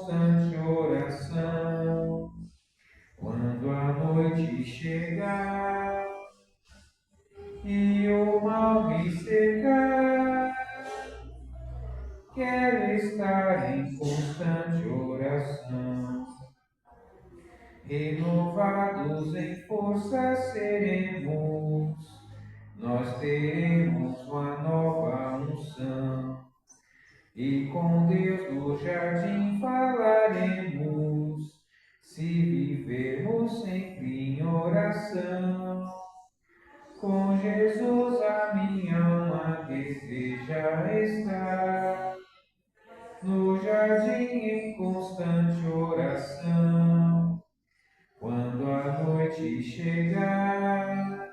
constante oração. Quando a noite chegar e o mal me cercar, quero estar em constante oração. Renovados em força seremos, nós teremos uma nova unção. E com Deus no jardim falaremos, se vivermos sempre em oração. Com Jesus a minha alma deseja estar, no jardim em constante oração. Quando a noite chegar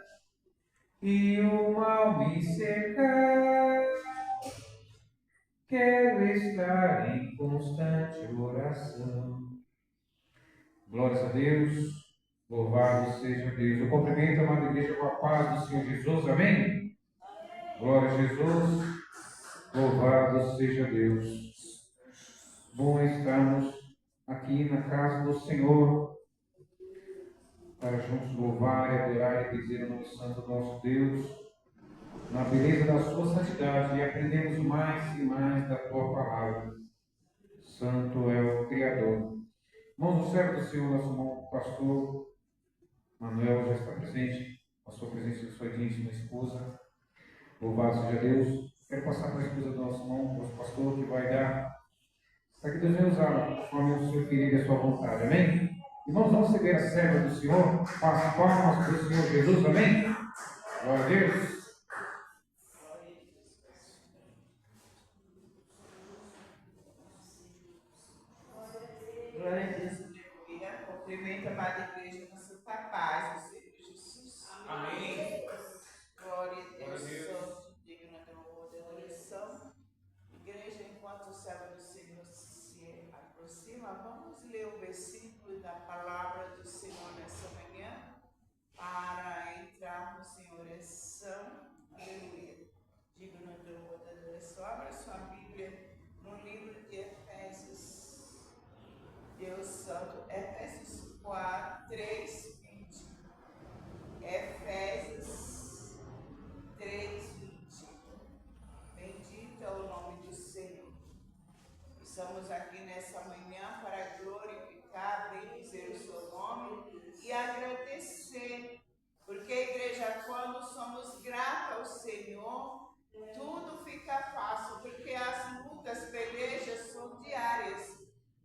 e o mal me cercar, quero estar em constante oração. Glórias a Deus, louvado seja Deus. Eu cumprimento a amada igreja com a paz do Senhor Jesus, amém? Glória a Jesus, louvado seja Deus. Bom estarmos aqui na casa do Senhor, para juntos louvar e adorar e dizer o nome santo do nosso Deus, na beleza da sua santidade, e aprendemos mais e mais da tua palavra. Santo é o Criador. Irmãos, o servo do Senhor, nosso irmão pastor Manuel já está presente, a sua presença de sua digníssima esposa. Louvado seja Deus. Quero passar para a esposa do nosso irmão, nosso pastor, que vai dar, para que Deus venha usá-la conforme o seu querido e a sua vontade. Amém? Irmãos, vamos seguir a serva do Senhor, faça palmas para o Senhor Jesus, amém? Glória a Deus. Glória a Deus, aleluia. Cumprimento a amada igreja na santa paz do Senhor Jesus. Amém. Glória a Deus, santo, digno de louvor e adoração. Igreja, enquanto o servo do Senhor se aproxima, vamos ler o versículo da palavra do Senhor nessa manhã, para entrarmos em oração. Aleluia. Digno de louvor e adoração. Abra sua Bíblia no livro de Efésios. Deus Santo, Efésios 4, 3, 20. Efésios 3, 20. Bendito é o nome do Senhor. Estamos aqui nessa manhã para glorificar, bendizer o seu nome e agradecer. Porque, igreja, quando somos gratos ao Senhor, tudo fica fácil, porque as lutas, pelejas são diárias.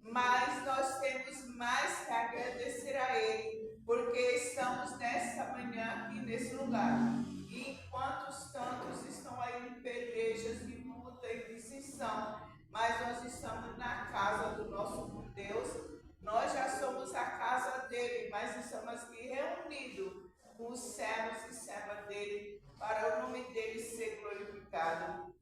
Mas nós temos mais que agradecer a Ele, porque estamos nessa manhã aqui nesse lugar. E enquanto os tantos estão aí em pelejas, de luta e decisão, mas nós estamos na casa do nosso Deus. Nós já somos a casa dele, mas estamos aqui reunidos com os servos e servas dele, para o nome dele ser glorificado.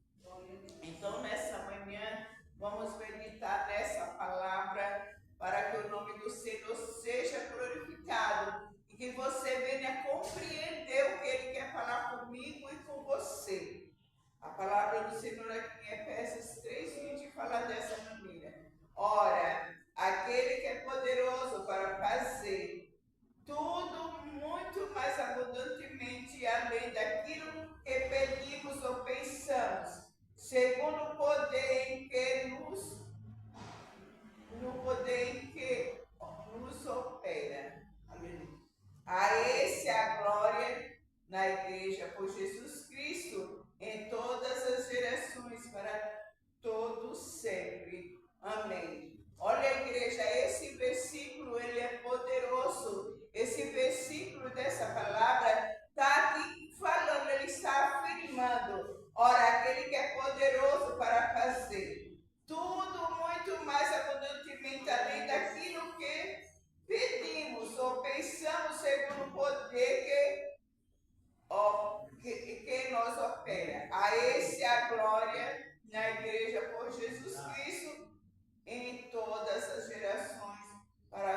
Então, nessa manhã, vamos meditar nessa palavra para que o nome do Senhor seja glorificado e que você venha compreender o que Ele quer falar comigo e com você. A palavra do Senhor aqui em Efésios 3:20 fala dessa maneira. Ora, aquele que é poderoso para fazer tudo muito mais abundantemente além daquilo que pedimos ou pensamos, segundo o poder em que nos opera. Aleluia. A esse a glória na igreja por Jesus Cristo em todas as gerações, para todos sempre. Amém. Olha, igreja, esse versículo ele é poderoso. Esse versículo dessa palavra está aqui falando, ele está afirmando. Ora, aquele que é poderoso para fazer tudo muito mais abundantemente além daquilo que pedimos ou pensamos, segundo o poder que nos opera. A esse a glória na igreja por Jesus Cristo em todas as gerações, para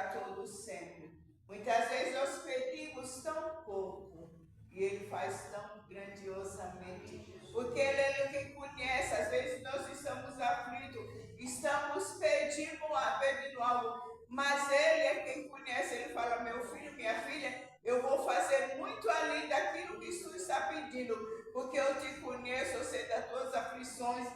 conhece, eu sei das tuas aflições.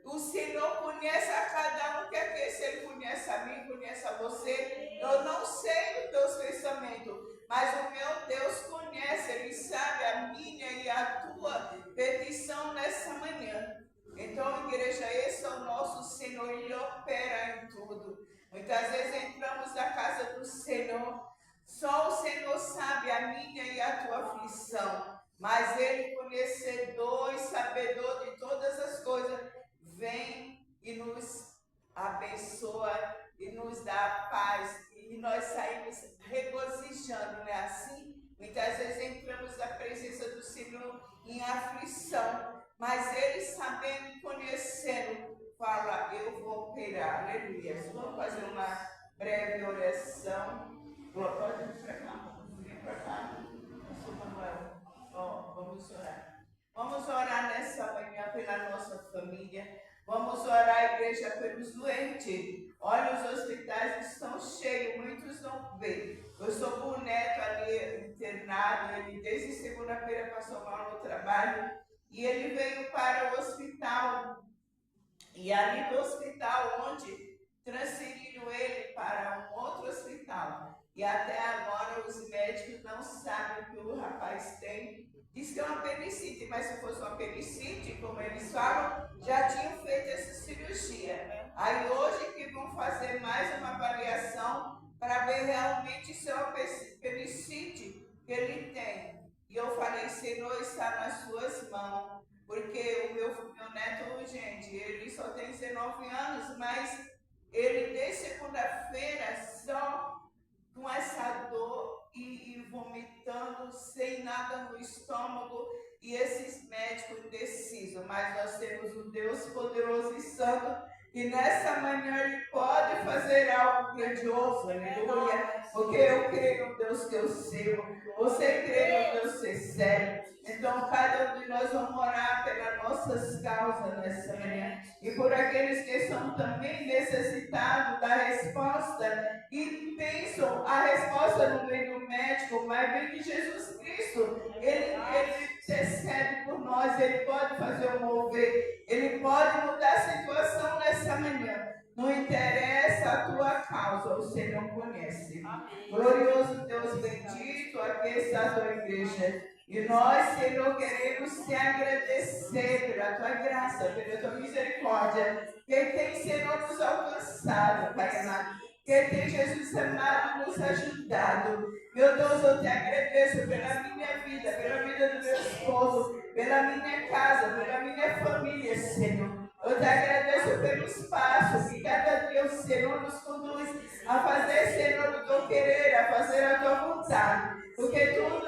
O Senhor conhece a cada um, quer que se Ele conhece a mim, conhece a você. Eu não sei os teus pensamentos, mas o meu Deus conhece, Ele sabe a minha e a tua petição nessa manhã. Então, igreja, esse é o nosso Senhor, Ele opera em tudo. Muitas vezes entramos na casa do Senhor, só o Senhor sabe a minha e a tua aflição, mas Ele, conhecedor e sabedor de todas as coisas, vem e nos abençoa e nos dá paz, e nós saímos regozijando, não é assim? Muitas vezes entramos na presença do Senhor em aflição, mas Ele, sabendo e conhecendo, fala: eu vou operar. Aleluia. Vamos fazer uma breve oração. Pode vir para cá. Vem para cá. Pastor Manuel. Vamos orar. Vamos orar nessa manhã pela nossa família. Vamos orar, igreja, pelos doentes. Olha, os hospitais estão cheios, muitos não vêm. Eu sou com o neto ali internado, ele desde segunda-feira passou mal no trabalho e ele veio para o hospital. E ali no hospital, onde transferiram ele para um outro hospital. E até agora os médicos não sabem o que o rapaz tem. Diz que é uma apendicite, mas se fosse uma apendicite, como eles falam, já tinham feito essa cirurgia. Aí hoje que vão fazer mais uma avaliação para ver realmente se é uma apendicite que ele tem. E eu falei: Senhor, está nas suas mãos. Porque o meu neto, gente, ele só tem 19 anos, mas ele desde segunda-feira só com essa dor e vomitando, sem nada no estômago, e esses médicos indecisos. Mas nós temos um Deus poderoso e santo, e nessa manhã Ele pode fazer algo grandioso, aleluia, porque eu creio no Deus que eu sirvo, você crê no Deus que é sério. Então cada um de nós vamos orar pelas nossas causas nessa manhã, e por aqueles que são também necessitados da resposta, e pensam a resposta no meio do médico, mas vem de Jesus Cristo, Ele intercede por nós, Ele pode fazer o mover, Ele pode mudar a situação nessa manhã. Não interessa a tua causa, o Senhor conhece. Amém. Glorioso Deus bendito, aqui está a tua igreja. E nós, Senhor, queremos te agradecer pela tua graça, pela tua misericórdia, que tem, Senhor, nos alcançado, Pai amado, que tem, Jesus amado, nos ajudado. Meu Deus, eu te agradeço pela minha vida, pela vida do meu esposo, pela minha casa, pela minha família, Senhor. Eu te agradeço pelos passos que cada dia o Senhor nos conduz a fazer, Senhor, o teu querer, a fazer a tua vontade. Porque tudo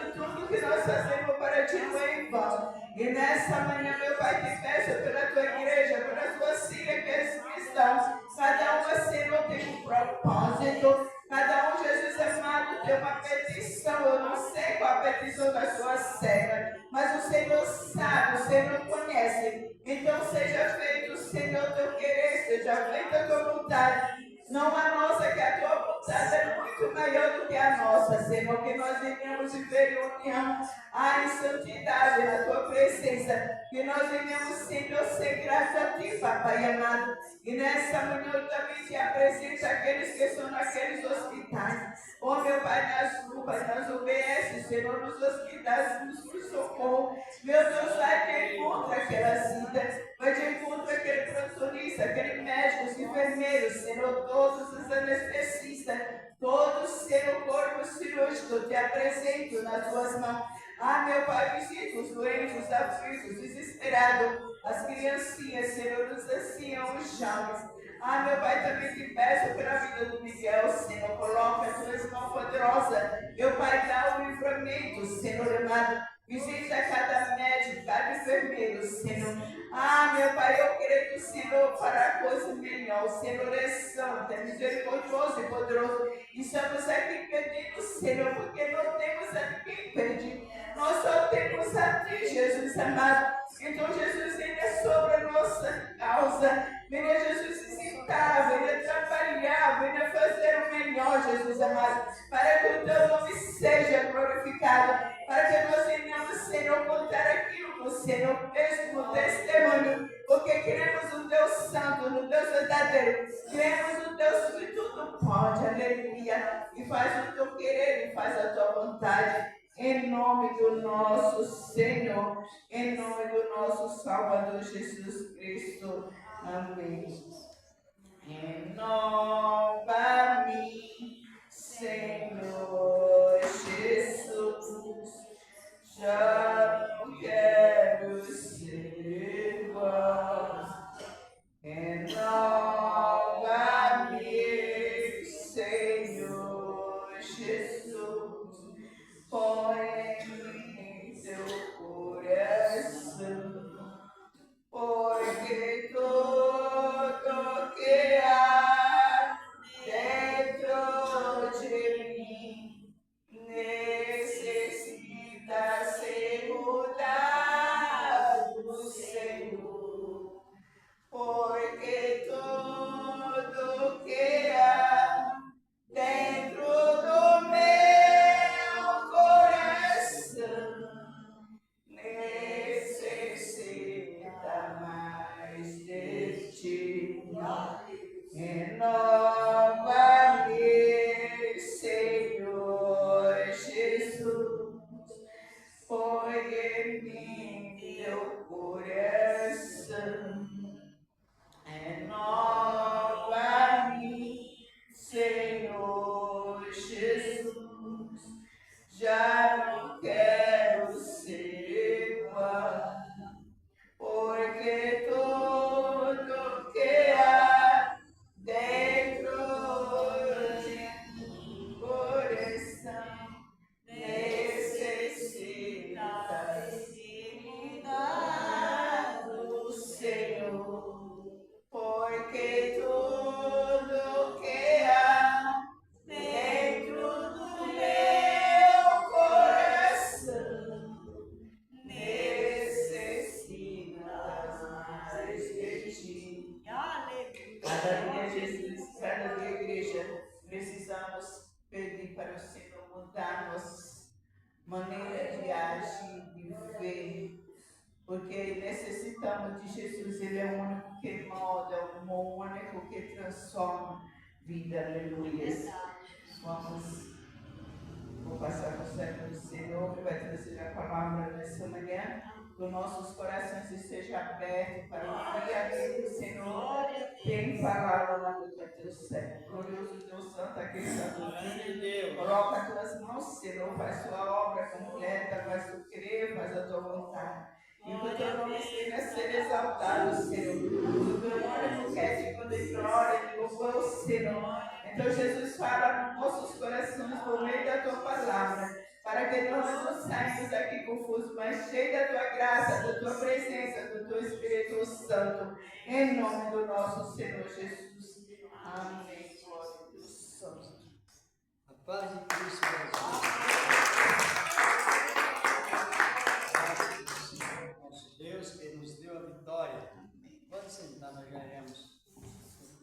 que nós fazemos para ti não é em vão. E nessa manhã, meu Pai, te peço pela tua igreja, pelas tuas filhas que estão. Cada uma, Senhor, tem um propósito. Cada um, Jesus amado, tem uma petição. Eu não sei qual a petição da sua serva, mas o Senhor sabe, o Senhor conhece. Então seja feito, Senhor, teu querer, seja feita a tua vontade. Não a nossa, que a tua vontade é muito maior do que a nossa, Senhor, que nós venhamos viver em união, em santidade, na tua presença, que nós venhamos sempre ser gratos a ti, Papai amado. E nessa manhã eu também te apresento aqueles que estão naqueles hospitais. Oh, meu Pai, nas UPAs, nas UBS, Senhor, nos hospitais, nos socorro. Meu Deus, vai de encontro aquelas vidas, vai de encontro aquele plantonista, aquele médico, os enfermeiros, Senhor, todos os anestesistas, todo o seu corpo cirúrgico, te apresento nas tuas mãos. Meu Pai, visita os doentes, os aflitos, desesperados, as criancinhas, Senhor, os anciãos, os jovens. Meu Pai, também te peço pela vida do Miguel, Senhor, coloca as tuas mãos poderosas. Meu Pai, dá o livramento, Senhor amado. Visita cada médico, cada enfermeiro, Senhor. Meu Pai, eu creio que o Senhor fará coisa melhor. O Senhor é santo, é misericordioso e poderoso. E estamos aqui pedindo, Senhor, porque não temos a ninguém pedir. Nós só temos a Ti, Jesus amado. Então, Jesus, venha sobre a nossa causa. Venha, Jesus, visitar, venha trabalhar, venha fazer o melhor, Jesus amado, para que o Teu nome seja glorificado, para que nós venhamos, Senhor, contar aquilo que o Senhor fez por aleluia, e faz o teu querer, e faz a tua vontade, em nome do nosso Senhor, em nome do nosso Salvador Jesus Cristo. Amém. Renova-me, Senhor Jesus, já não quero ser igual. Renova-me, Senhor Jesus, põe em mim teu coração, porque tudo que há dentro de mim necessita ser mudado, Senhor, porque tudo que há dentro do meu coração necessita mais de ti. Renova-me, Senhor Jesus, põe em mim teu coração. Renova-me, Senhor Jesus, já não quero ser igual, porque tudo que há dentro de mim coração necessita ser mudado, Senhor, porque tudo que há dentro do meu coração necessita mais de ti. Cada dia, Jesus, cada dia, igreja, precisamos pedir para o Senhor mudar nossa maneira de agir, de ver, porque necessitamos de Jesus. Ele é o único que molda, o único que transforma vida. Aleluia. Vou passar para o servo do Senhor, que vai trazer a palavra nessa manhã. Que os nossos corações estejam abertos para ouvir aquilo que o Senhor tem falado lá no teu servo. Glorioso Deus Santo, aquele Santo, coloca as tuas mãos, Senhor, faz sua obra completa, faz tu crer, faz a tua vontade. E que o teu nome esteja a ser exaltado, Senhor. O teu nome quer de quando de glória, de louvor, Senhor. Então Jesus fala nos nossos corações por meio da tua palavra, para que nós não saímos daqui confusos, mas cheios da tua graça, da tua presença, do teu Espírito Santo, em nome do nosso Senhor Jesus. Amém. Glória a Deus Santo. A paz de Cristo Jesus. Nosso Deus que nos deu a vitória. Pode sentar, nós já iremos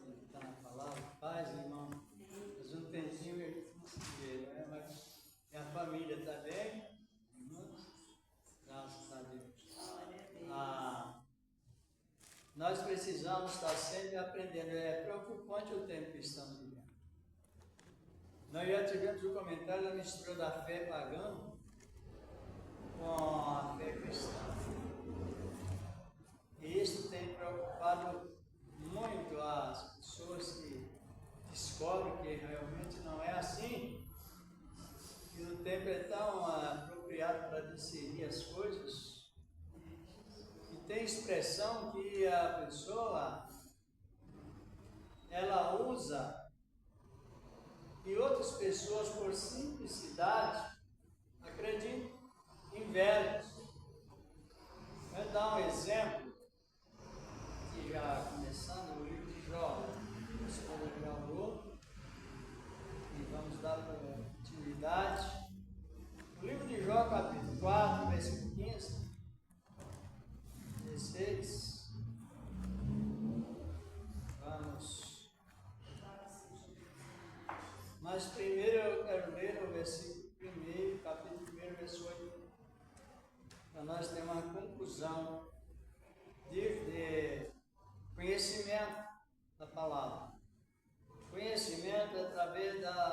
meditar na palavra. Paz, irmão. Mas um tempinho ele não se vê, não é? Mas a família está bem? Graças a Deus. Nós precisamos estar sempre aprendendo. É preocupante o tempo que estamos vivendo. Nós já tivemos o comentário da mistura da fé pagã com a fé cristã. E isso tem preocupado muito as pessoas que descobrem que realmente não é assim. Que o tempo é tão apropriado para discernir as coisas. E tem expressão que a pessoa ela usa e outras pessoas, por simplicidade, acreditam em velhos. Vou dar um exemplo, que já começando o livro de Jó, a escola já orou, e vamos dar continuidade. O livro de Jó, capítulo 4, versículo 15, 16. Vamos. Mas primeiro eu quero ler o versículo 1, capítulo 1, versículo 8, para nós ter uma conclusão de conhecimento da palavra. Conhecimento através da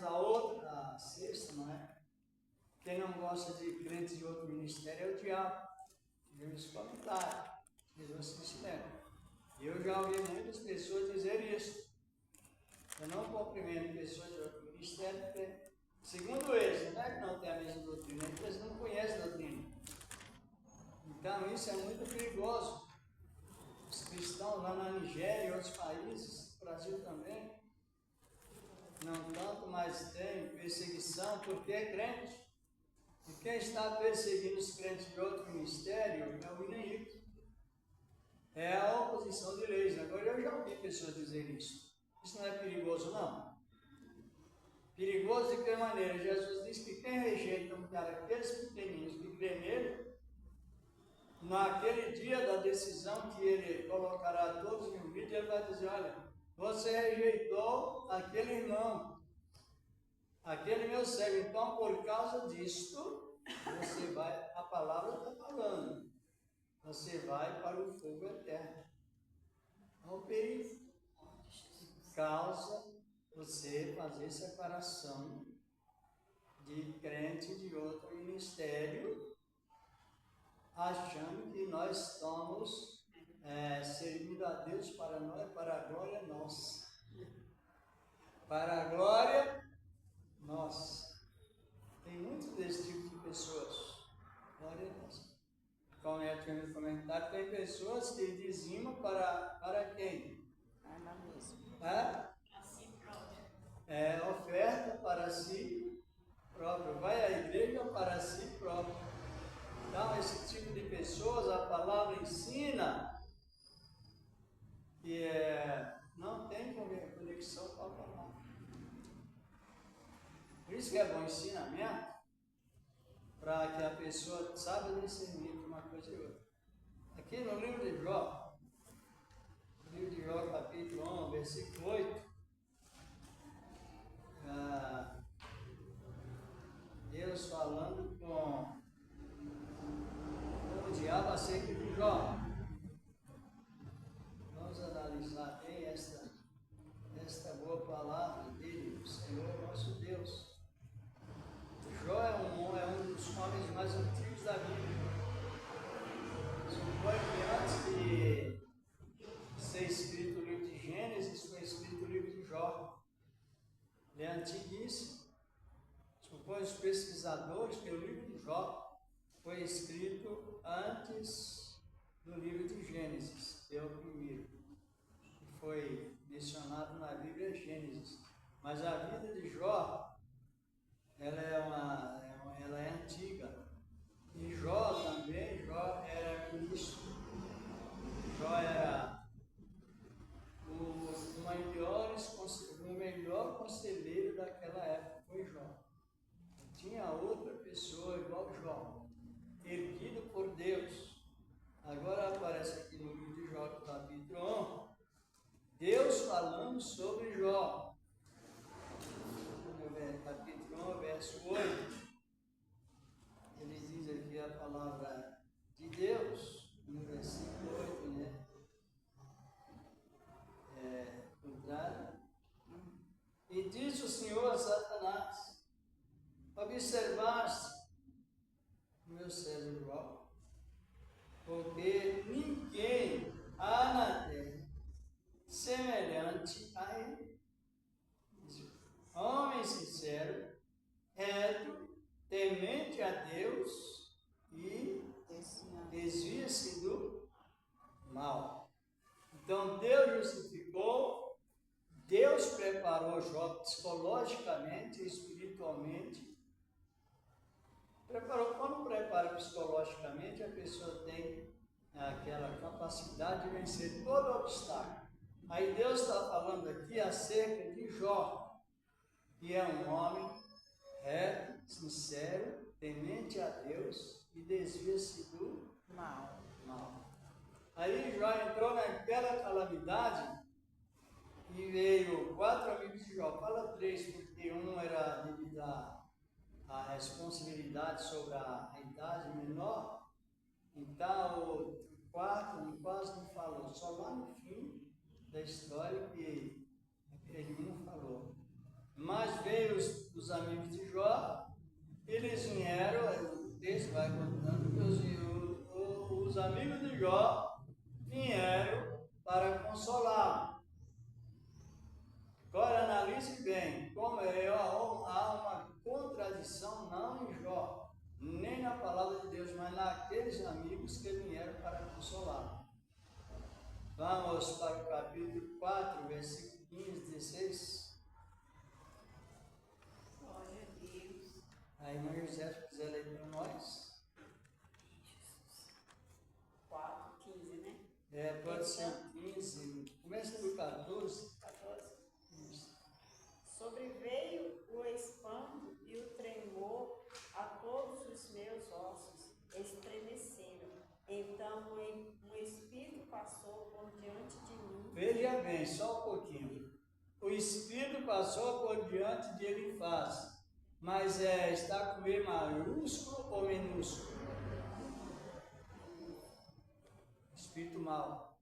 temos a sexta, não é? Quem não gosta de crentes de outro ministério é o diabo. Viu esse comentário. Vocês lembram? Eu já ouvi muitas pessoas dizer isso. Eu não cumprimento pessoas de outro ministério, porque, segundo eles, não é que não tem a mesma doutrina, é que eles não conhecem a doutrina. Então isso é muito perigoso. Os cristãos lá na Nigéria e outros países, no Brasil também, não tanto, mas tem perseguição porque é crente. E quem está perseguindo os crentes de outro ministério é o inimigo. É a oposição de leis. Agora eu já ouvi pessoas dizer isso. Isso não é perigoso, não. Perigoso de que maneira? Jesus diz que quem rejeita aqueles pequeninos que crê nele, naquele dia da decisão que ele colocará todos em um vídeo, ele vai dizer, olha, você rejeitou aquele irmão, aquele meu servo, então por causa disto, você vai, a palavra está falando, você vai para o fogo eterno. É o perigo. Causa você fazer separação de crente de outro ministério, achando que nós estamos servindo a Deus para nós, para a glória nossa. Para a glória nossa. Tem muito desse tipo de pessoas. Glória nossa. Como é que no comentário, tem pessoas que dizimam para quem? Ela mesma. Oferta para si próprio. Vai à igreja para si próprio. Então, esse tipo de pessoas, a palavra ensina que não tem conexão com a palavra. Por isso que é bom ensinamento, para que a pessoa saiba discernir entre uma coisa e outra. Aqui no livro de Jó, capítulo 1, versículo 8, Deus falando com o diabo acerca de Jó. Vamos analisar bem esta boa palavra dele, do Senhor nosso Deus. Jó é um dos homens mais antigos da Bíblia. Supõe que antes de ser escrito o livro de Gênesis, foi escrito o livro de Jó. Ele é antiguíssimo. Supõe os pesquisadores que o livro de Jó foi escrito antes do livro de Gênesis, que é o primeiro, que foi mencionado na Bíblia Gênesis. Mas a vida de Jó, ela é antiga. E Jó também, Jó era ministro. Jó era o melhor conselheiro daquela época, foi Jó. Tinha outra pessoa igual Jó, erguido por Deus. Agora aparece aqui no livro de Jó, capítulo 1, Deus falando sobre Jó. Capítulo 1, verso 8. Ele diz aqui a palavra de Deus, no versículo 8, né? E disse o Senhor a Satanás: observaste o meu servo Jó, porque ninguém há na terra semelhante a ele. Homem sincero, reto, temente a Deus e desvia-se do mal. Então Deus justificou, Deus preparou Jó psicologicamente e espiritualmente. Quando prepara psicologicamente, a pessoa tem aquela capacidade de vencer todo obstáculo. Aí Deus está falando aqui acerca de Jó, que é um homem reto, sincero, temente a Deus e desvia-se do mal. Aí Jó entrou naquela calamidade e veio 4 amigos de Jó. Fala 3, porque um era devido à responsabilidade sobre a idade menor. Então o quarto quase não falou, só lá no fim da história que ele não falou. Mas veio os amigos de Jó, eles vieram, o texto vai contando que os amigos de Jó vieram para consolá-lo. Agora analise bem, como há uma contradição não em Jó, nem na palavra de Deus, mas naqueles amigos que vieram para consolá-lo. Vamos para o capítulo 4, versículo 15, 16. Glória a Deus. A irmã José, se quiser ler para nós. 4:15, né? Pode ser 15, começa do 14. 14. Sobreveio o espanto e o tremor a todos os meus ossos, estremeceram. Então um espírito passou por diante de mim. Veja bem, só um pouquinho. O espírito passou por diante de Elifaz, mas está com E maiúsculo ou minúsculo? Espírito mau.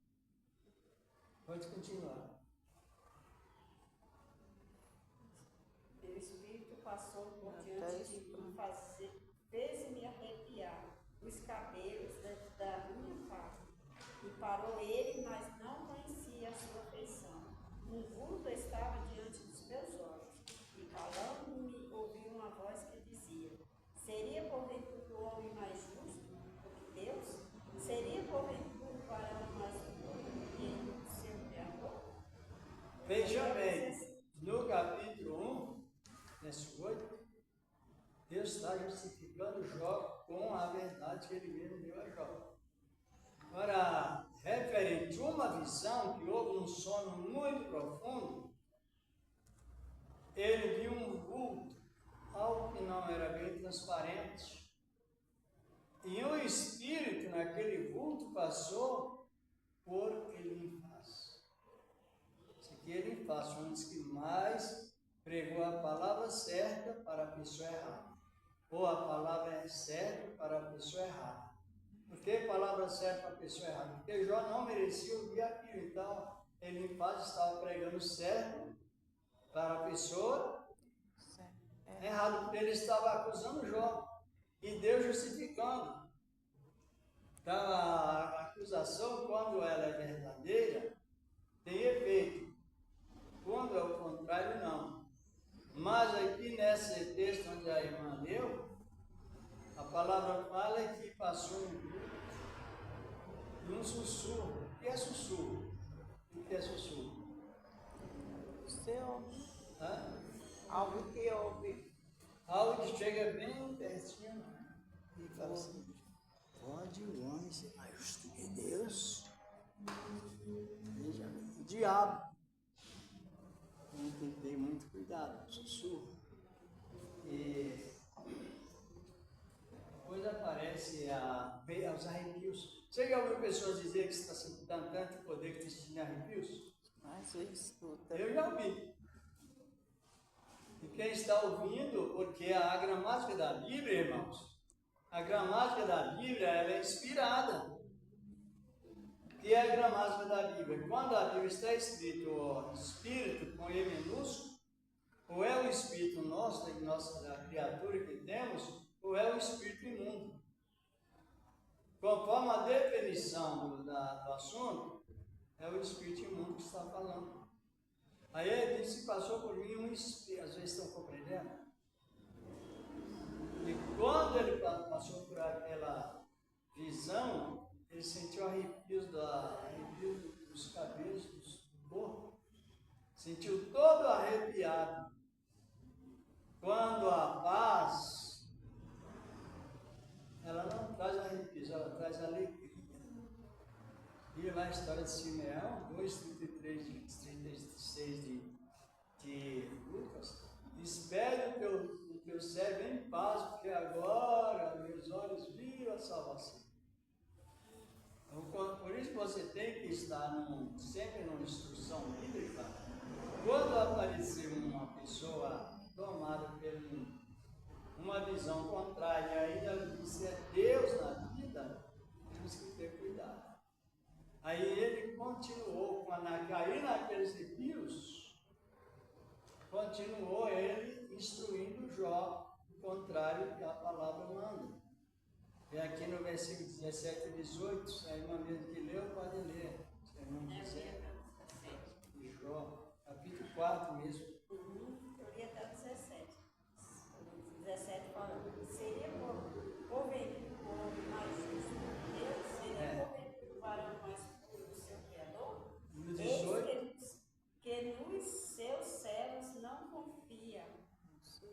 Pode continuar. O espírito passou por diante de mim, fez-me arrepiar os cabelos da minha carne. E parou ele, mas não conhecia a sua feição. Um vulto estava diante dos meus olhos, e calando-me ouvi uma voz que dizia: seria porventura o homem mais justo do que Deus? Seria porventura o varão mais puro do que o seu Criador? Veja bem, no capítulo 1, verso 8, Deus está justificando Jó com a verdade que ele mesmo deu a Jó. Agora, referente a uma visão que houve um sono muito profundo, ele viu um vulto, algo que não era bem transparente. E um espírito naquele vulto passou por Elifaz. Esse aqui é Elifaz, um dos que mais pregou a palavra certa para a pessoa errada. Ou a palavra é certa para a pessoa errada. Por que palavra certa para a pessoa errada? Porque Jó não merecia ouvir aquilo. Então, Elifaz estava pregando certo para a pessoa errada, porque ele estava acusando Jó. E Deus justificando. Então, a acusação, quando ela é verdadeira, tem efeito. Quando é o contrário, não. Mas aqui nesse texto onde a irmã leu, a palavra fala que passou um sussurro. O que é sussurro? O que é sussurro? Você ouve. Hã? Algo que ouve. Algo que chega bem pertinho e fala assim: pode o homem ser mais justo que Deus? Veja bem, o diabo. Tem que ter muito cuidado, sussurro. E depois aparece os arrepios. Você já ouviu pessoas dizer que está sentindo tanto poder que te tinha arrepios? Mas eu escuto. Eu já ouvi. E quem está ouvindo, porque a gramática da Bíblia, irmãos, a gramática da Bíblia, ela é inspirada. O que é a gramática da Bíblia? Quando a Bíblia está escrito espírito com E minúsculo, ou é o espírito nosso, da criatura que temos, ou é o espírito imundo. Conforme a definição do assunto, é o espírito imundo que está falando. Aí ele disse que passou por mim um espírito, às vezes estão compreendendo? E quando ele passou por aquela visão, ele sentiu arrepios dos cabelos, do corpo, sentiu todo arrepiado. Quando a paz, ela não traz arrepios, ela traz alegria. E lá a história de Simeão, 2:33, 36 de Lucas, espere o teu servo em paz, porque agora meus olhos viram a salvação. Então, por isso você tem que estar sempre numa instrução bíblica. Quando aparecer uma pessoa tomada por uma visão contrária, ainda diz é Deus na vida, temos que ter cuidado. Aí ele continuou, quando cair naqueles arrepios, continuou, contrário que a palavra manda. E aqui no versículo 17 e 18, se a irmã mesmo que leu, pode ler. Se a irmã quiser. De Jó, capítulo 4 mesmo. Eu li até o 17. O 17 falando, seria porventura mais justo que Deus? Seria porventura o varão mais puro do seu Criador? No 18. Eis que nos seus céus não confia,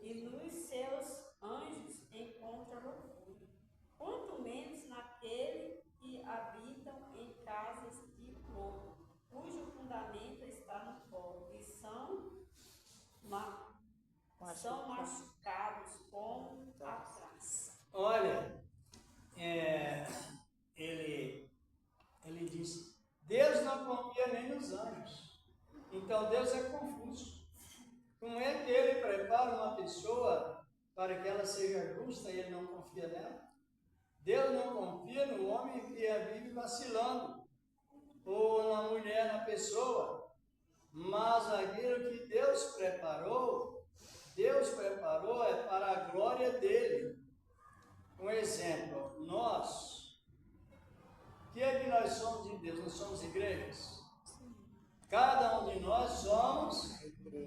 e nos seus anjos encontra loucura. Quanto menos naquele que habitam em casas de ouro, cujo fundamento está no pó, e são machucados como a traça. Olha, ele disse, Deus não confia nem nos anjos. Então Deus é confuso. Como é que ele prepara uma pessoa para que ela seja justa e ele não confia nela? Deus não confia no homem que vive vacilando, ou na mulher, na pessoa, mas aquilo que Deus preparou é para a glória dele. Um exemplo, nós, o que é que nós somos de Deus? Nós somos igrejas. Cada um de nós somos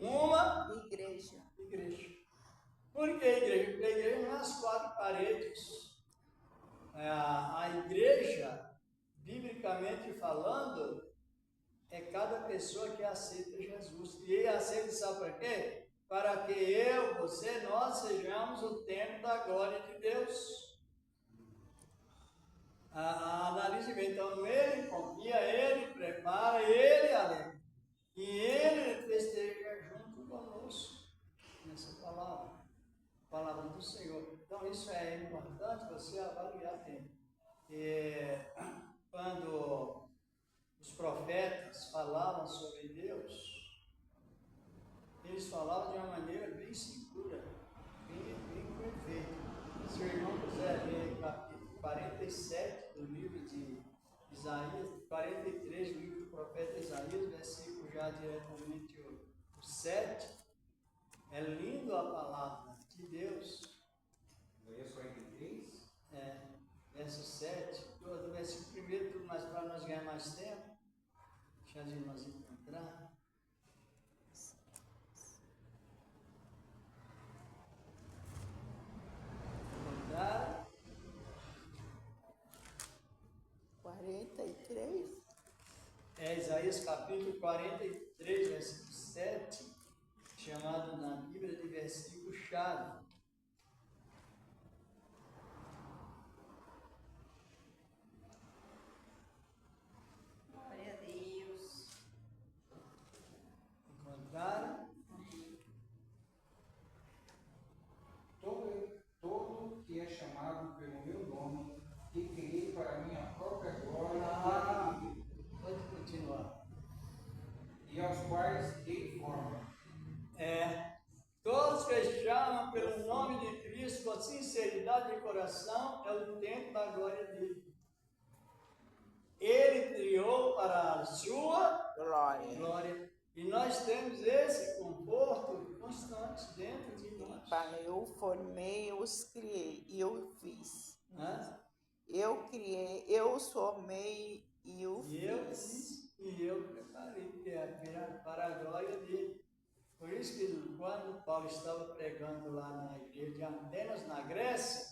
uma igreja. Por que igreja? Porque a igreja não é as quatro paredes. A igreja, biblicamente falando, é cada pessoa que aceita Jesus. E aceita, sabe para quê? Para que eu, você, nós sejamos o templo da glória de Deus. Analise bem, então ele confia, ele prepara, ele alegra. E ele festeja junto conosco nessa palavra do Senhor. Então isso é importante você avaliar bem. Quando os profetas falavam sobre Deus, eles falavam de uma maneira bem segura, bem perfeita. Se o irmão quiser ler capítulo 47 do livro de Isaías, 43 do livro do profeta Isaías, versículo já diretamente o 7, é lindo a palavra de Deus. Isaías 43? Verso 7, do versículo 1, tudo mais para nós ganhar mais tempo. Deixa a gente nós encontrar. Encontraram? 43. Isaías capítulo 43, versículo 7, chamado na Bíblia de versículo-chave. Glória a Deus. Encontraram? Todo que é chamado pelo meu nome, que criei para a minha própria glória, Pode continuar. e aos quais dei forma. Todos que chamam pelo nome de Cristo com sinceridade de coração é o tempo da glória dele. Ele criou para a sua glória. E nós temos esse conforto constante dentro de nós. Eu formei, eu os criei e eu fiz. Eu criei, eu formei e eu fiz. E eu preparei para a glória dele. Por isso que quando Paulo estava pregando lá na igreja de Atenas, na Grécia,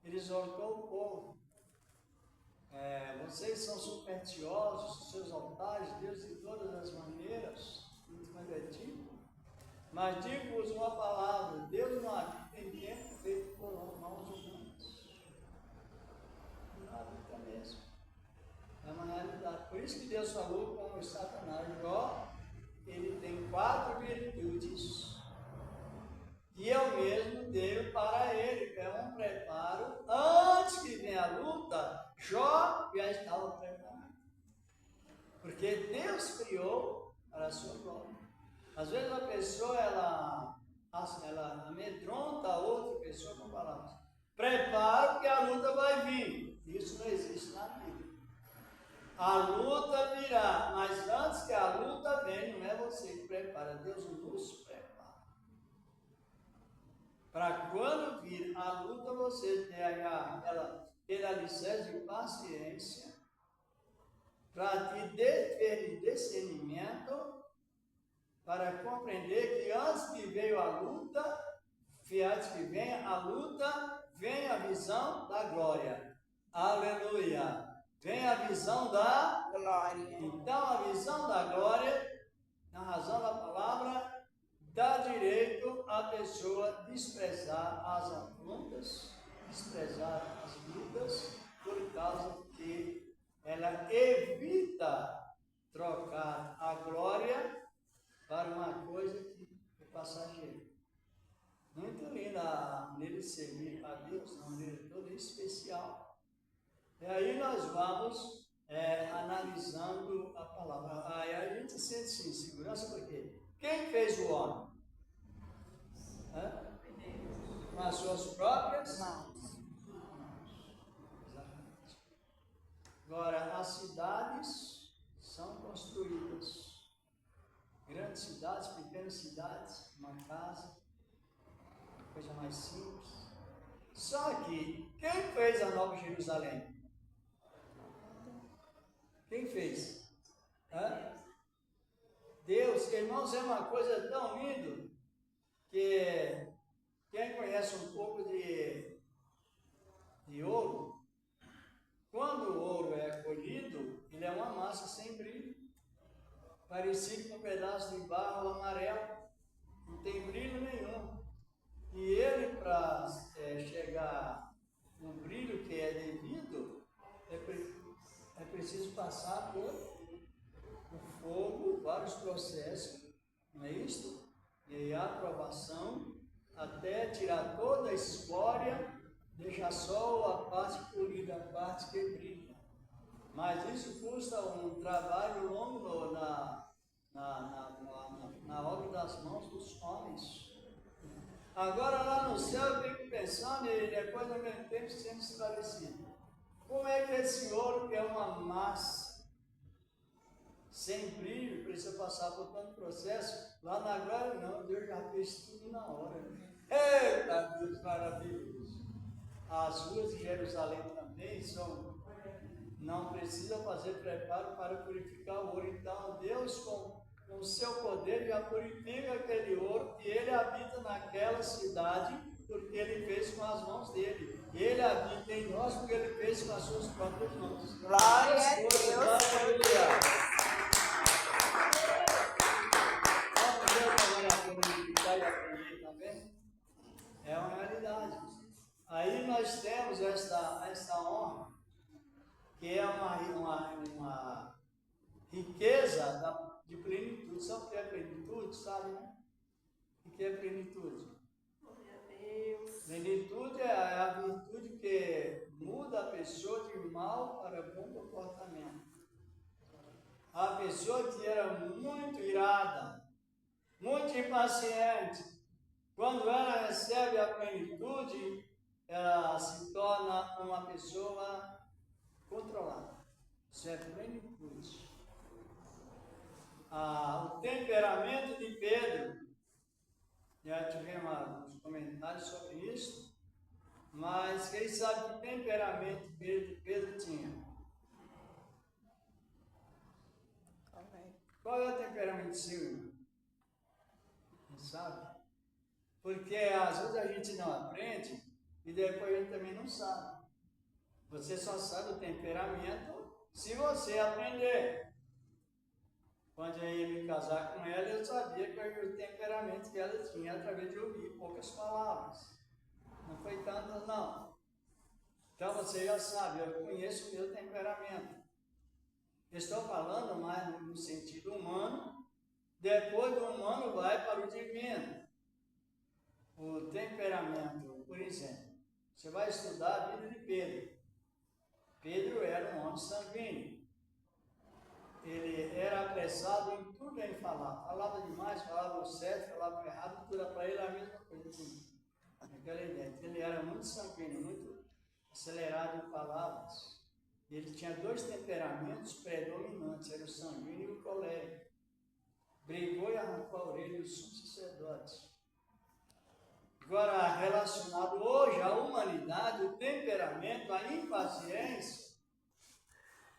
ele exortou o povo. Vocês são supersticiosos, seus altares, Deus de todas as maneiras, muito negativo. Mas digo-vos uma palavra, Deus não habita em templo feito por mãos humanas. Não habita mesmo. É uma realidade. Por isso que Deus falou com o Satanás, ele tem 4 virtudes. E eu mesmo dei para ele, que é um preparo. Antes que venha a luta, Jó já estava preparado. Porque Deus criou para a sua glória. Às vezes a pessoa, ela amedronta a outra pessoa com palavras. Prepara porque a luta vai vir. Isso não existe na Bíblia. A luta virá, mas antes que a luta venha, não é você que prepara, Deus nos prepara. para quando vir a luta, você tenha aquele alicerce de paciência, para te ter discernimento, para compreender que antes que veio a luta, antes que venha a luta, vem a visão da glória. Aleluia! Vem a visão da Glória. Então, a visão da glória, na razão da palavra, dá direito à pessoa desprezar as afrontas, desprezar as lutas, por causa que ela evita trocar a glória para uma coisa que é passageira. Muito linda a maneira de servir a Deus, uma maneira toda especial. E aí nós vamos analisando a palavra. Aí a gente sente sim, segurança, porque quem fez o homem? Com as suas próprias Mãos. Exatamente. Agora, as cidades são construídas. Grandes cidades, pequenas cidades, uma casa, coisa mais simples. Só que, quem fez a Nova Jerusalém? Quem fez? Deus. Irmãos, é uma coisa tão linda que quem conhece um pouco de ouro, quando o ouro é colhido, ele é uma massa sem brilho, parecido com um pedaço de barro amarelo, não tem brilho nenhum. E ele, para chegar no brilho que é devido, é preciso passar por o fogo, vários processos, não é isso? E aí a aprovação, até tirar toda a escória, deixar só a parte polida, a parte que brilha. Mas isso custa um trabalho longo na obra das mãos dos homens. Agora lá no céu eu fico pensando, e depois ao mesmo tempo sendo esclarecido. Como é que esse ouro, que é uma massa sem brilho, precisa passar por tanto processo? Lá na glória não, Deus já fez tudo na hora. Eita, Deus maravilhoso! As ruas de Jerusalém também não precisa fazer preparo para purificar o ouro. Então Deus, com o seu poder, já purifica aquele ouro e ele habita naquela cidade, porque ele fez com as mãos dele. Ele habita em nós porque ele fez com as suas próprias mãos. Glória a Deus. Aleluia! Vamos ver agora a purificar e aprender também? É uma realidade. Aí nós temos esta honra, que é uma riqueza de plenitude. Sabe o que é plenitude? Sabe, né? O que é plenitude? Glória a Deus. Plenitude é a virtude que muda a pessoa de mal para bom comportamento. A pessoa que era muito irada, muito impaciente, quando ela recebe a plenitude, ela se torna uma pessoa controlada. Isso é plenitude. O temperamento de Pedro, já tivemos alguns comentários sobre isso, mas quem sabe que temperamento Pedro tinha? Qual é o temperamento seu, irmão? Não sabe? Porque às vezes a gente não aprende e depois a gente também não sabe. Você só sabe o temperamento se você aprender. Quando eu ia me casar com ela, eu sabia que o temperamento que ela tinha através de ouvir poucas palavras. Não foi tantas, não. Então você já sabe, eu conheço o meu temperamento. Estou falando mais no sentido humano, depois do humano vai para o divino. O temperamento, por exemplo, você vai estudar a vida de Pedro. Pedro era um homem sanguíneo. Ele era apressado em tudo em falar. Falava demais, falava o certo, falava o errado, tudo para ele era a mesma coisa. Aquela ideia. Ele era muito sanguíneo, muito acelerado em palavras. Ele tinha dois temperamentos predominantes, era o sanguíneo e o colérico. Brigou e arrancou a orelha do sumo sacerdote. Agora, relacionado hoje à humanidade, o temperamento, a impaciência,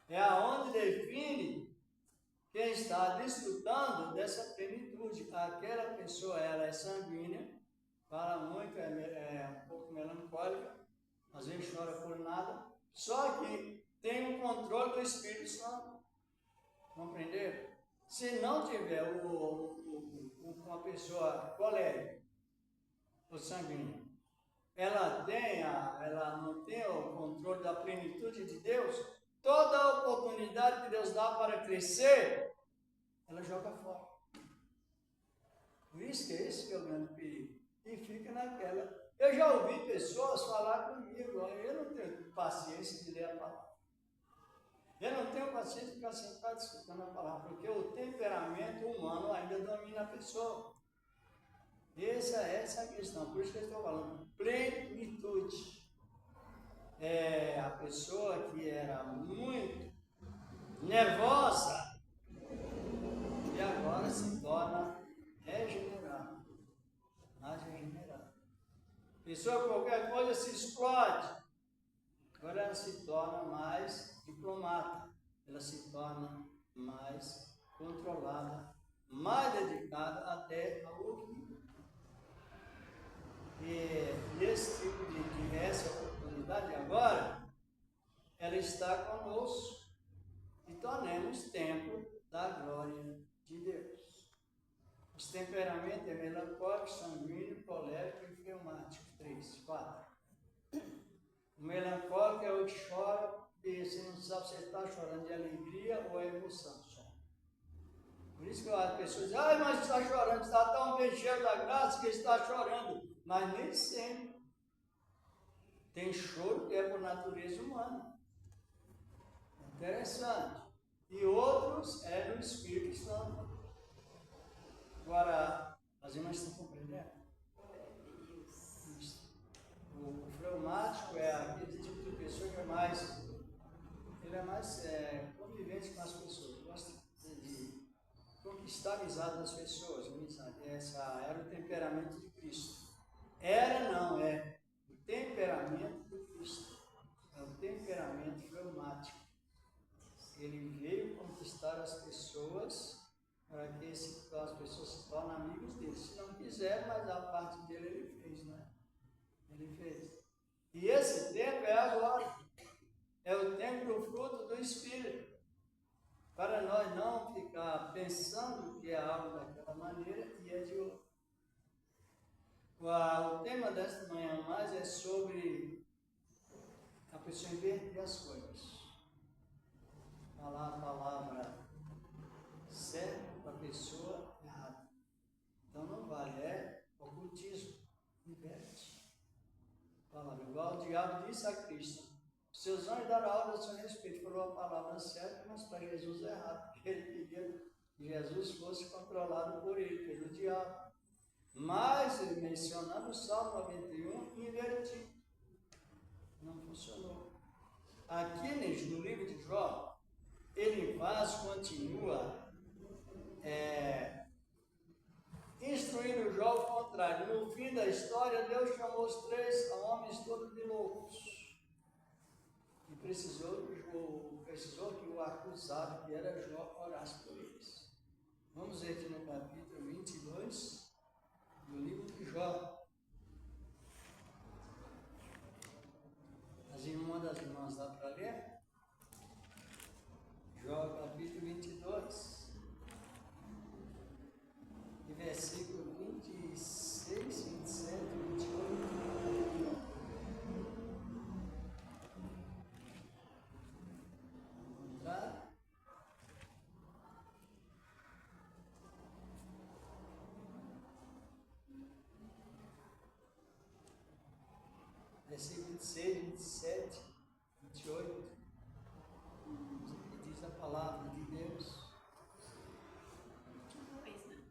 é aonde define quem está desfrutando dessa plenitude. Aquela pessoa, ela é sanguínea, fala muito, é um pouco melancólica, às vezes chora por nada, só que tem o controle do Espírito Santo. Compreender? Se não tiver uma pessoa colérica ou sanguínea, ela não tem o controle da plenitude de Deus, toda a oportunidade que Deus dá para crescer, ela joga fora. Por isso que esse que é o grande perigo. E fica naquela. Eu já ouvi pessoas falar comigo, eu não tenho paciência de ler a palavra. Eu não tenho paciência de ficar sentado escutando a palavra, porque o temperamento humano ainda domina a pessoa. Essa é a questão, por isso que eu estou falando. Plenitude. É a pessoa que era muito nervosa e agora se torna regenerada. Mais regenerada. Pessoa que qualquer coisa se explode. Agora ela se torna mais diplomata, ela se torna mais controlada, mais dedicada até ao último. E nesse tipo de essa oportunidade agora, ela está conosco e tornemos templo da glória de Deus. Os temperamentos é melancólico, sanguíneo, colérico e fleumático. 3, 4. O melancólico é o que chora e você não sabe se ele está chorando de alegria ou é emoção só. Por isso que as pessoas dizem, mas está chorando, está tão bem cheio da graça que está chorando. Mas nem sempre. Tem choro que é por natureza humana. Interessante. E outros é no Espírito Santo. Agora, as irmãs estão compreendendo? O fleumático é aquele tipo de pessoa que é mais convivente com as pessoas, gosta de conquistar a amizade das pessoas. Essa era o temperamento de Cristo. É o temperamento de Cristo. É o temperamento fleumático. Ele veio conquistar as pessoas para que as pessoas se tornem amigos dele. Se não quiser, mas a parte dele ele fez, né? Ele fez. E esse tempo é agora. É o tempo do fruto do Espírito. Para nós não ficar pensando que é algo daquela maneira e é de outra. O tema desta manhã mais é sobre a pessoa inverter as coisas. Falar a palavra certa para a pessoa errada. Então não vale, é ocultismo. Inverte. Palavra. Igual o diabo disse a Cristo. Seus anjos darão ordem a seu respeito. Falou a palavra certa, mas para Jesus é errado. Porque ele queria que Jesus fosse controlado por ele, pelo diabo. Mas, mencionando o Salmo 91, invertido. Não funcionou. Aqui no livro de Jó, ele continua instruindo Jó ao contrário. No fim da história, Deus chamou os 3 homens todos de loucos. E precisou que o acusado, que era Jó, orasse por eles. Vamos ver aqui no capítulo 22 do livro de Jó. Uma das irmãs dá para ler? Jó, capítulo 22. E versículo 26, 27, 28. Tá? Versículo 26, 27, 28. Diz a palavra de Deus. 22, né?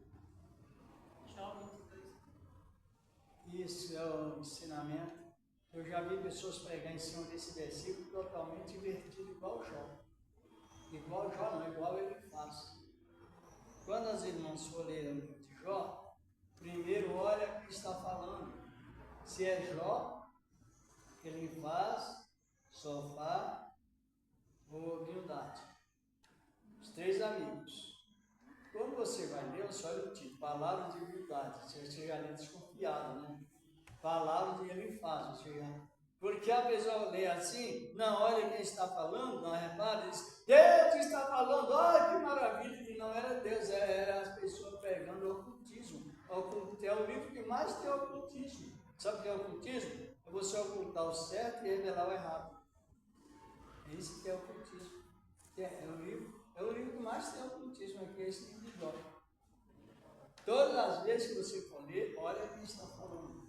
Jó 22. Isso é o ensinamento. Eu já vi pessoas pregar em cima desse versículo totalmente invertido, igual Jó. Igual Jó não, igual ele faz. Quando as irmãs for ler o livro de Jó, primeiro olha o que está falando. se é Jó, Elifaz, Sofá ou Bildade. Os 3 amigos. Quando você vai ler, você olha o título, Palavra de Bildade. Você chega ali desconfiado, né? Palavra de Elifaz, você já... Porque a pessoa lê assim, não olha quem está falando, não repara, diz, Deus está falando, olha que maravilha, e não era Deus, era as pessoas pregando o ocultismo. É o livro que mais tem ocultismo. Sabe o que é ocultismo? É você ocultar o certo e revelar o errado. É isso que é ocultismo. É o livro que mais tem ocultismo aqui, é esse livro de Jó. Todas as vezes que você for ler, olha quem está falando.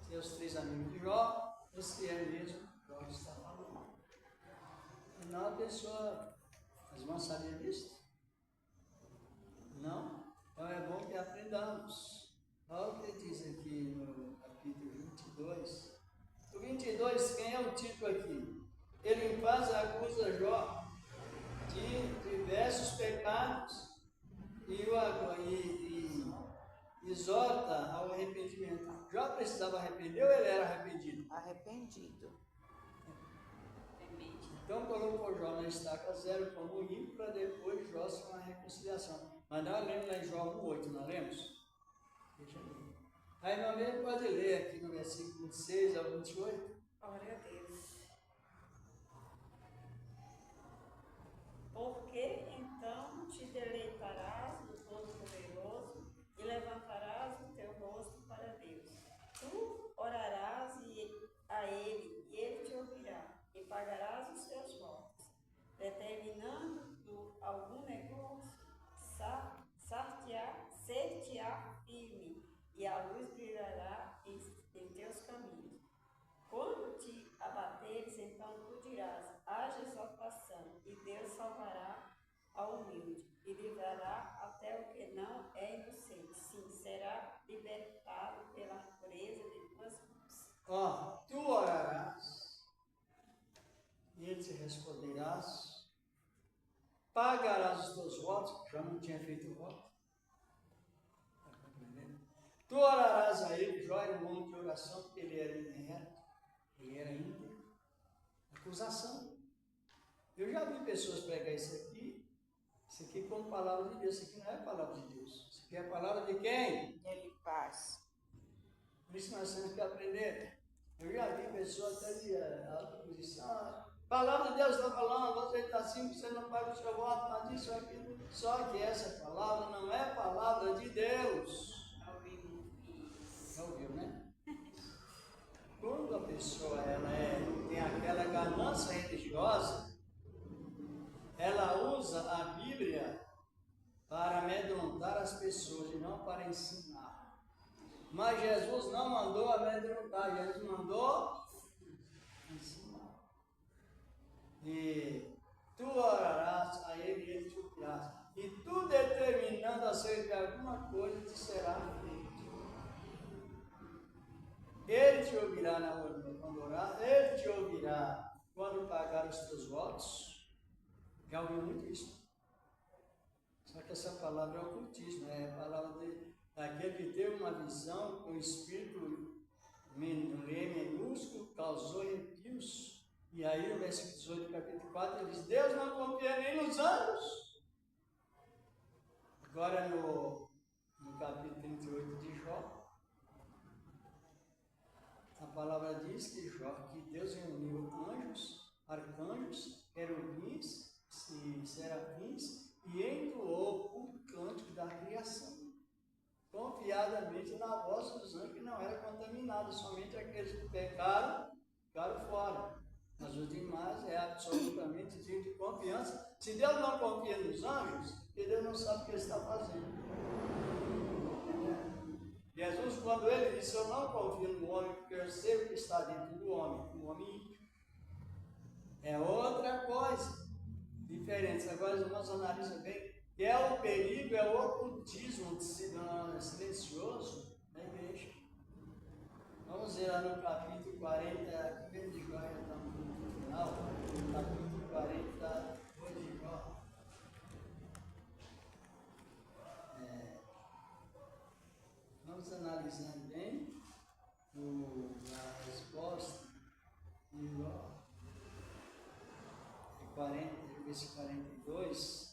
Se é os 3 amigos de Jó, ou se é mesmo Jó que está falando. Não, a pessoa, as irmãs sabiam disso? Não? Então é bom que aprendamos. Olha o que diz aqui no capítulo 22. O 22, quem é o título aqui? Elifaz acusa Jó de diversos pecados e exorta ao arrependimento. Jó precisava arrepender ou ele era arrependido? Arrependido. Então colocou Jó na estaca 0 como ímpio para depois Jó ser uma reconciliação. Mas nós lemos lá em Jó 1,8, não lemos? Deixa eu ler. Aí uma vez pode ler aqui no versículo 26 ao 28. Glória a Deus. Porque então te deleitarás no Todo-Poderoso e levantarás o teu rosto para Deus. Tu orarás a Ele, e Ele te ouvirá, e pagarás os teus votos, determinando algum negócio, ser-te-á firme, e a luz brilhará em teus caminhos. Quando te abateres, então tu dirás, haja exaltação, e Deus salvará ao humilde, e livrará até o que não é inocente. Sim, será libertado pela pureza de tuas mãos. Tu orarás, e ele te responderás, pagarás os teus votos, já não tinha feito voto. Tu orarás a ele, Jó era um homem de oração, porque ele era inerto, ele era íntegro. Acusação. Eu já vi pessoas pregar isso aqui como palavra de Deus. Isso aqui não é palavra de Deus. Isso aqui é a palavra de quem? Elifaz. Por isso nós temos que aprender. Eu já vi pessoas até de alta posição. Palavra de Deus está falando, você está assim, você não paga o seu voto, mas isso aqui. Só que essa palavra não é palavra de Deus. Já ouviu, né? Quando a pessoa tem aquela ganância religiosa, ela usa a Bíblia para amedrontar as pessoas e não para ensinar. Mas Jesus não mandou amedrontar, Jesus mandou ensinar. E tu orarás a ele e ele te ouvirás. E tu determinando acerca de alguma coisa te será feito. Ele te ouvirá na hora quando orar, ele te ouvirá quando pagar os teus votos. Já ouviu muito isso? Só que essa palavra é ocultismo, é a palavra daquele que teve uma visão com o espírito minúsculo, causou arrepios. E aí no versículo 18 do capítulo 4 ele diz, Deus não confia nem nos anjos. Agora no capítulo 38 de Jó, a palavra diz que Deus reuniu anjos, arcanjos, querubins e serafins e entoou o cântico da criação, confiadamente na voz dos anjos que não era contaminada, somente aqueles que pecaram ficaram fora. Mas os demais é absolutamente digno de confiança. Se Deus não confia nos anjos, Deus não sabe o que ele está fazendo. Jesus, quando ele disse, eu não confio no homem, porque eu sei o que está dentro do homem ímpio. É outra coisa diferente. Agora os irmãos analisam bem, que é o perigo, é o ocultismo silencioso da igreja. Vamos ver lá no capítulo 40, primeiro de Jó, estamos no final, capítulo 42 de Jó. Vamos analisando bem o esse 42,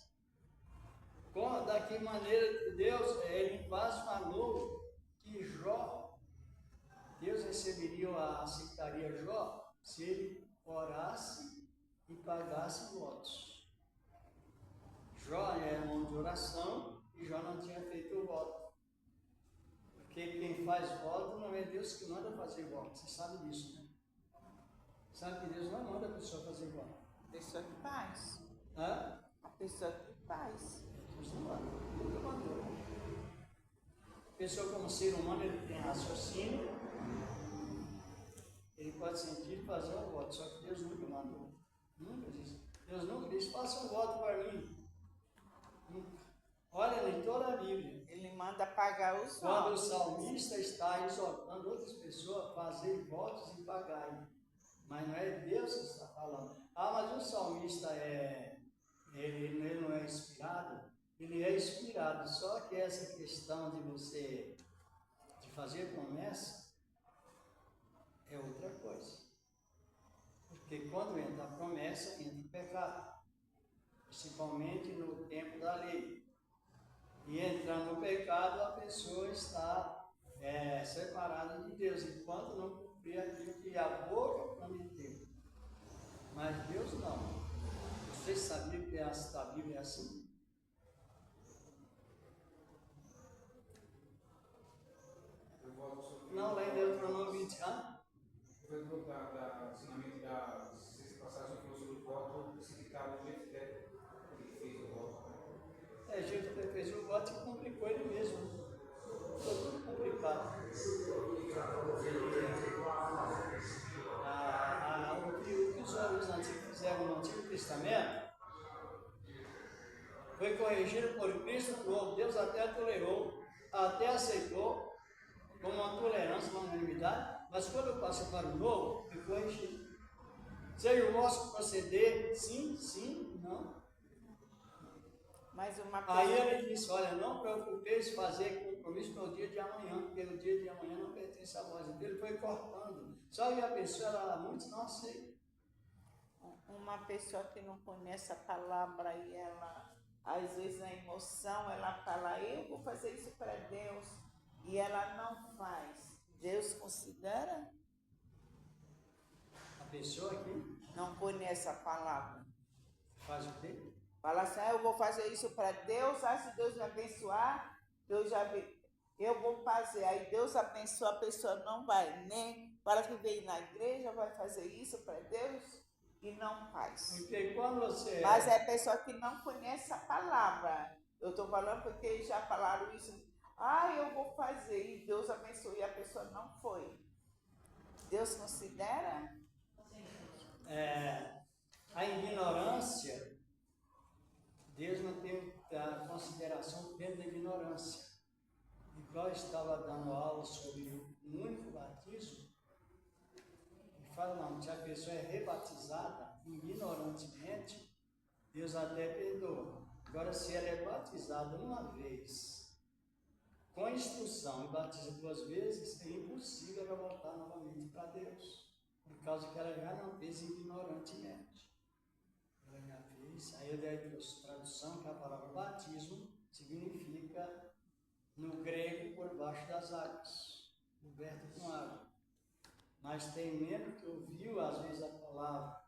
da que maneira Deus, ele quase falou que Jó, Deus aceitaria Jó se ele orasse e pagasse votos. Jó é homem de oração e Jó não tinha feito o voto. Porque quem faz voto não é Deus que manda fazer voto. Você sabe disso, né? Sabe que Deus não manda a pessoa fazer voto. A pessoa que faz. Hã? A pessoa que faz. Deus não manda. Nunca mandou. A pessoa como ser humano, ele tem raciocínio. Ele pode sentir fazer um voto. Só que Deus nunca mandou. Nunca disse. Deus nunca disse, faça um voto para mim. Nunca. Olha em toda a Bíblia. Ele manda pagar os Quando o votos. salmista está exortando outras pessoas a fazer votos e pagarem. Mas não é Deus que está falando. Ah, mas o salmista ele não é inspirado? Ele é inspirado. Só que essa questão de fazer promessa é outra coisa. Porque quando entra a promessa, entra o pecado. Principalmente no tempo da lei. E entrando no pecado, a pessoa está separada de Deus, enquanto não cumprir aquilo que a boca prometeu. Mas Deus não. Vocês sabiam que a Bíblia é assim? Não, lá em Deuteronômio 20 anos. Foi do ensinamento da sexta passagem que falou sobre o voto, precipitado do Jefté, que fez o voto. Jefté fez o voto e complicou ele mesmo. Ficou tudo complicado. O que os homens antigos fizeram no Antigo Testamento foi corrigido por Cristo novo. Deus até tolerou, até aceitou, como uma tolerância, uma unanimidade, mas quando passa para o novo, foi corrigido. Seja o vosso proceder, sim, sim, não. Mas uma Aí pessoa... ele disse, olha, não preocupeis fazer compromisso no dia de amanhã, porque o dia de amanhã não pertence a vós. Então ele foi cortando. Só que a pessoa, muitos não aceitam. Uma pessoa que não conhece a palavra e ela, às vezes na emoção, ela fala, eu vou fazer isso para Deus, e ela não faz. Deus considera? A pessoa que Não conhece a palavra. faz o quê? Fala assim, eu vou fazer isso para Deus, se Deus me abençoar, eu vou fazer. Aí Deus abençoa, a pessoa não vai, nem para que veio na igreja, vai fazer isso para Deus e não faz. Porque quando você... Mas é pessoa que não conhece a palavra. Eu estou falando porque já falaram isso. Eu vou fazer e Deus abençoou e a pessoa não foi. Deus considera? A ignorância, Deus não tem a consideração dentro da ignorância. Igual eu estava dando aula sobre o único batismo, e fala, não, se a pessoa é rebatizada ignorantemente, Deus até perdoa. Agora, se ela é batizada uma vez, com instrução, e batiza 2 vezes, é impossível ela voltar novamente para Deus, por causa que ela já não fez ignorantemente. Ela já fez, aí eu dei a tradução que a palavra batismo significa, no grego, por baixo das águas, coberto com água. Mas tem membro que ouviu, às vezes, a palavra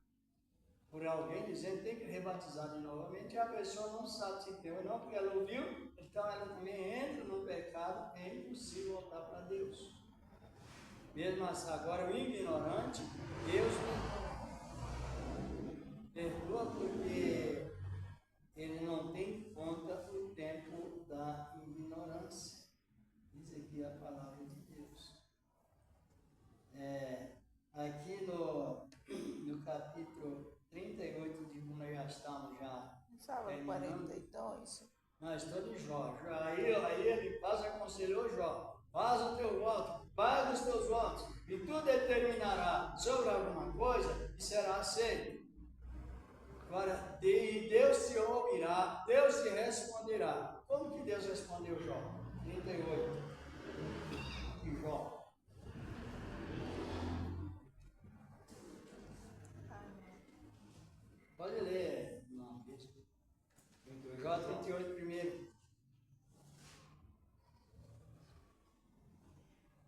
por alguém dizendo tem que rebatizar de novamente, e a pessoa não sabe se tem ou não, porque ela ouviu, então ela também entra no pecado, é impossível voltar para Deus. Mesmo assim, agora o ignorante, Deus perdoa porque ele não tem em conta o tempo da ignorância. Diz aqui a palavra de Deus. Aqui no capítulo 38 de como nós já estamos Salmo 42. Nós estamos de Jó. Aí ele quase aconselhou Jó. Faz o teu voto, paga os teus votos, e tu determinará sobre alguma coisa e será aceito. Agora, Deus te ouvirá, Deus te responderá. Como que Deus respondeu Jó? 38 de Jó. Pode ler, irmão. Jó 38 primeiro.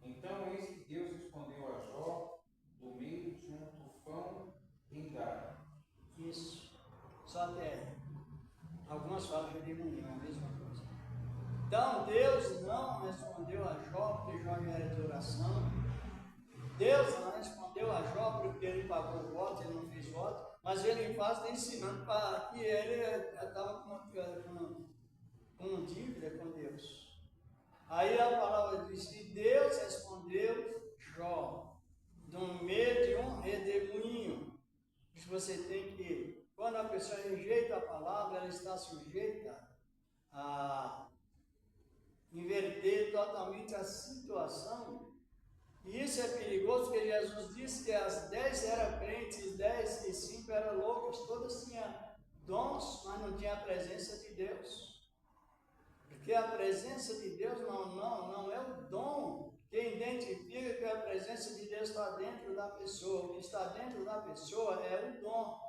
Então, eis que Deus respondeu a Jó do meio de um tufão em Dar. Isso. Só até aí. Algumas falam de manhã, a mesma coisa. Então, Deus não respondeu a Jó porque Jó já era de oração. Deus não respondeu a Jó porque ele pagou o voto, ele não fez voto. Mas ele faz está ensinando para que ele estava com dívida com Deus. Aí a palavra diz que Deus respondeu Jó no meio de um redemoinho. Que você tem que, quando a pessoa rejeita a palavra, ela está sujeita a inverter totalmente a situação. E isso é perigoso, porque Jesus disse que as 10 eram crentes, 10 e 5 eram loucas, todas tinham dons, mas não tinha a presença de Deus. Porque a presença de Deus não é o dom que identifica que a presença de Deus está dentro da pessoa. O que está dentro da pessoa é o dom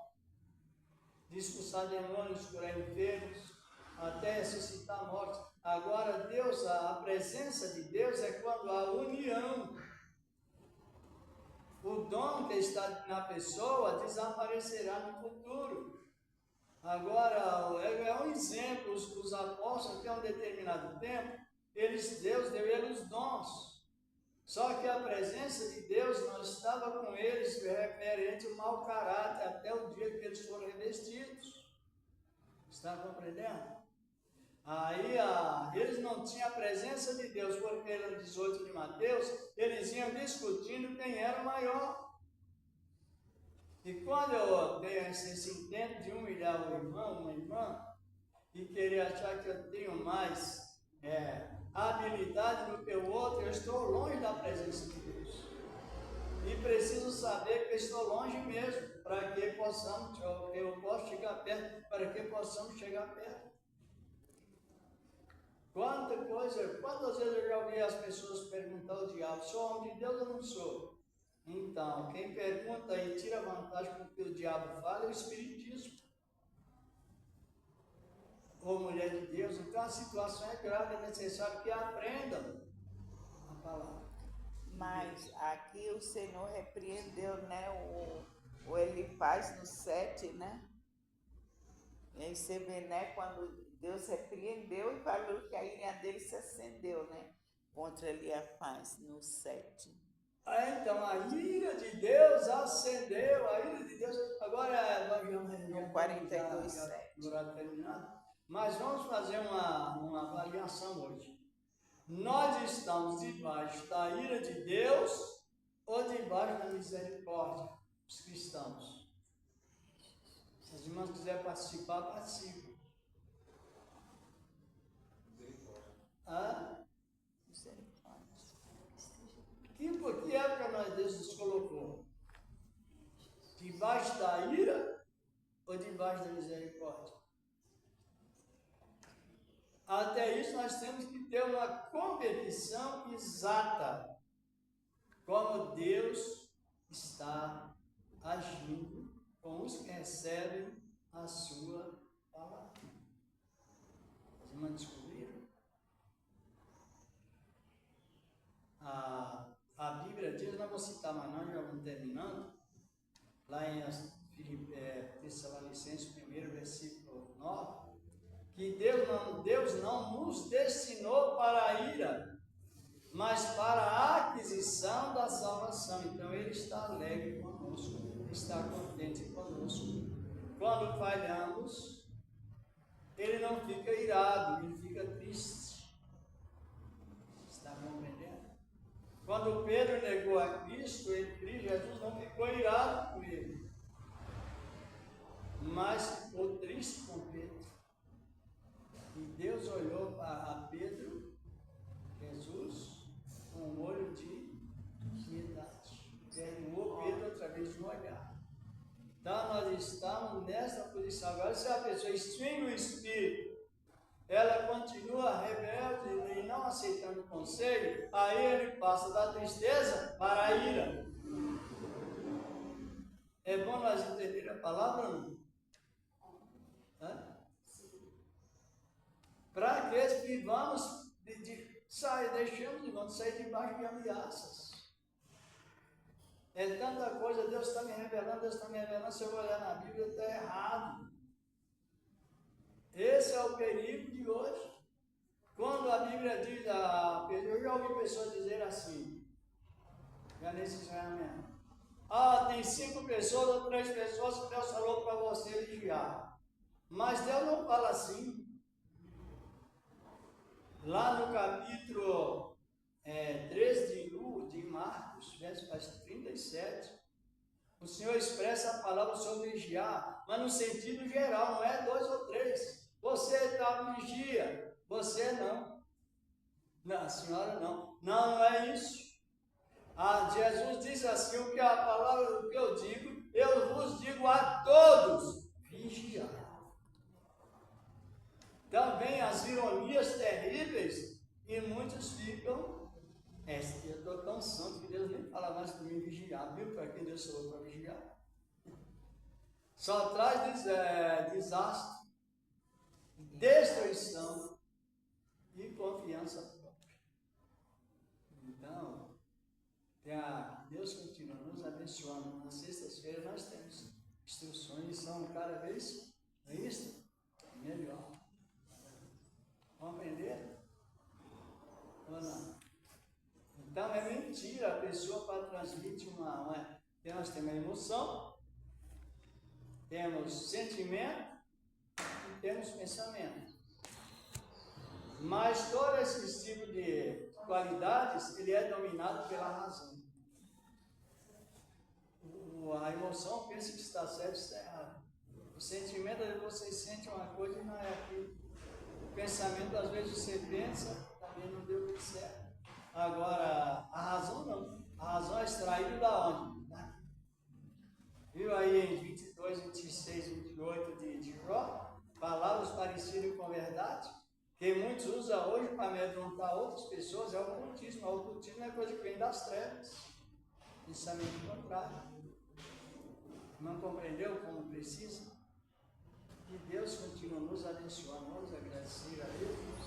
de expulsar demônios, curar enfermos, até ressuscitar mortos. Agora, Deus, a presença de Deus é quando há união. O dom que está na pessoa desaparecerá no futuro. Agora, é um exemplo, os apóstolos, que a um determinado tempo, Deus deu eles os dons. Só que a presença de Deus não estava com eles referente ao mau caráter, até o dia que eles foram revestidos. Está compreendendo? Aí eles não tinham a presença de Deus, porque no 18 de Mateus, eles iam discutindo quem era o maior. E quando eu tenho esse intento de humilhar o irmão, uma irmã, e querer achar que eu tenho mais habilidade do que o outro, eu estou longe da presença de Deus. E preciso saber que eu estou longe mesmo, para que eu possa chegar perto, para que possamos chegar perto. Quantas vezes eu já ouvi as pessoas perguntar ao diabo, sou homem de Deus ou não sou? Então, quem pergunta e tira vantagem com o que o diabo fala é o espiritismo. Ou mulher de Deus. Então a situação é grave, é necessário que aprendam a palavra. Mas aqui o Senhor repreendeu, né, o Elifaz no 7, né? E aí você vê, né, quando Deus repreendeu e falou que a ira dele se acendeu, né? Contra Elifaz no 7. Então a ira de Deus acendeu, a ira de Deus. Agora No 42:7. Terminado. Mas vamos fazer uma avaliação hoje. Nós estamos debaixo da ira de Deus ou debaixo da misericórdia? Os cristãos. Se os irmãos quiserem participar, participem. Que época Deus nos colocou? Debaixo da ira ou debaixo da misericórdia? Até isso nós temos que ter uma competição exata. Como Deus está agindo com os que recebem a sua palavra. Os irmãos descobriram? A Bíblia diz, não vou citar mais não, já vamos terminando, lá em Tessalonicenses 1, versículo 9, que Deus não nos destinou para a ira, mas para a aquisição da salvação. Então Ele está alegre conosco, está contente conosco. Quando falhamos, Ele não fica irado, Ele fica triste. Está compreendendo? Quando Pedro negou a Cristo, Jesus não ficou irado com ele, mas ficou triste com Pedro. E Deus olhou para Pedro, Jesus, com um olho de piedade. Perdoou Pedro através de um olhar. Então nós estamos nessa posição. Agora, se a pessoa extingue o espírito, ela continua rebelde e não aceitando o conselho, aí ele passa da tristeza para a ira. É bom nós entender a palavra ou não? para que vivamos deixamos de sair debaixo de ameaças. É tanta coisa, Deus está me revelando, se eu olhar na Bíblia está errado. Esse é o perigo de hoje. Quando a Bíblia diz, eu já ouvi pessoas dizer assim, já nesse ensinamento, tem 5 pessoas ou 3 pessoas que Deus falou para você vigiar. Mas Deus não fala assim. Lá no capítulo 13 de Marcos, verso 37, o Senhor expressa a palavra sobre vigiar, mas no sentido geral, não é 2 ou 3. Você está vigia, você não. Não, a senhora não. Não é isso. Jesus diz assim, o que a palavra, o que eu digo, eu vos digo a todos, vigiar. Também as ironias terríveis, e muitos ficam, eu estou tão santo que Deus nem fala mais para mim vigiar, viu? Para quem Deus falou para vigiar. Só traz desastre, destruição e confiança própria. Então, Deus continua nos abençoando. Na sexta-feira nós temos instruções, são cada vez melhor. Compreender? Ou não? Então é mentira a pessoa para transmitir nós temos a emoção, temos sentimento e temos pensamento. Mas todo esse tipo de qualidades, ele é dominado pela razão. A emoção pensa que está certo, está errado. O sentimento é que você sente uma coisa e não é aquilo. O pensamento, às vezes você pensa, também não deu muito certo. Agora, a razão não. A razão é extraída da onde? Viu aí em 22, 26, 28 de Jó, palavras parecidas com verdade, que muitos usam hoje para amedrontar outras pessoas, é o ocultismo. O ocultismo é coisa que vem das trevas. Pensamento contrário. Não compreendeu como precisa? Que Deus continue nos abençoando, nos agradecer a Deus.